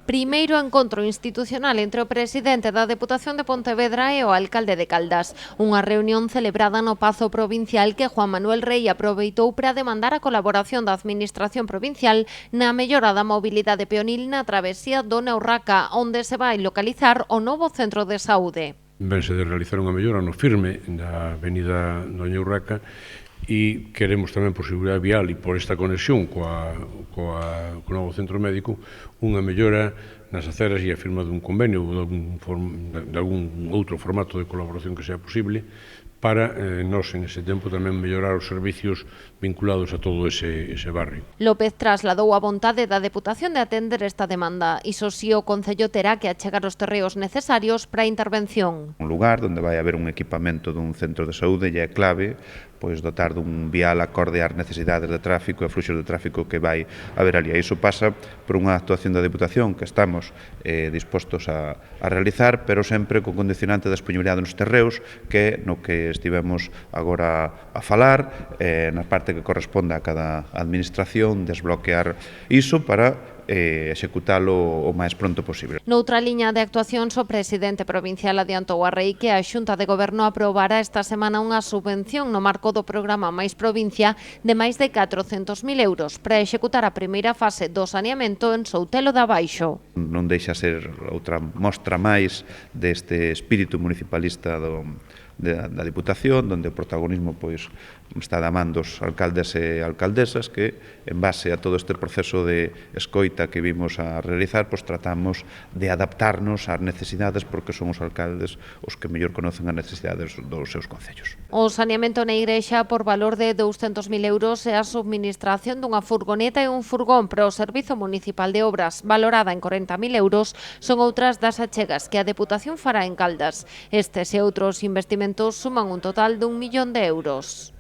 Primeiro encontro institucional entre o presidente da Deputación de Pontevedra e o alcalde de Caldas. Unha reunión celebrada no Pazo Provincial que Juan Manuel Rei aproveitou para demandar a colaboración da Administración Provincial na mellora da mobilidade peonil na travesía Dona Urraca, onde se vai localizar o novo centro de saúde. Vense de realizar unha mellora no firme da avenida Doña Urraca e queremos tamén por seguridade vial e por esta conexión co novo centro médico unha mellora nas aceras e a firma dun convenio ou de algún outro formato de colaboración que sea posible para nós en ese tempo tamén mellorar os servicios vinculados a todo ese barrio. López trasladou a vontade da Deputación de atender esta demanda. Iso si, o Concello terá que achegar os terreos necesarios para a intervención. Un lugar onde vai haber un equipamento dun centro de saúde e é clave pois dotar dun vial acorde ás necesidades de tráfico e fluxos de tráfico que vai haber ali. E iso pasa por unha actuación da Deputación que estamos dispostos a realizar, pero sempre con condicionante da disponibilidade nos terreos, que no que estivemos agora a falar, na parte que corresponde a cada administración, desbloquear iso para executalo o máis pronto posible. Noutra liña de actuacións, o presidente provincial adiantou a Rei que a Xunta de Goberno aprobará esta semana unha subvención no marco do programa Mais Provincia de máis de 400.000 euros para executar a primeira fase do saneamento en Soutelo de Abaixo. Non deixa ser outra mostra máis deste espírito municipalista da Diputación, onde o protagonismo pois está da man dos alcaldes e alcaldesas que, en base a todo este proceso de escoita que vimos a realizar, pois tratamos de adaptarnos ás necesidades porque son os alcaldes os que mellor conocen as necesidades dos seus concellos. O saneamento na igrexa por valor de 200.000 euros e a subministración dunha furgoneta e un furgón para o Servizo Municipal de Obras valorada en 40.000 euros son outras das achegas que a Deputación fará en Caldas. Estes e outros investimentos suman un total de 1 millón de euros.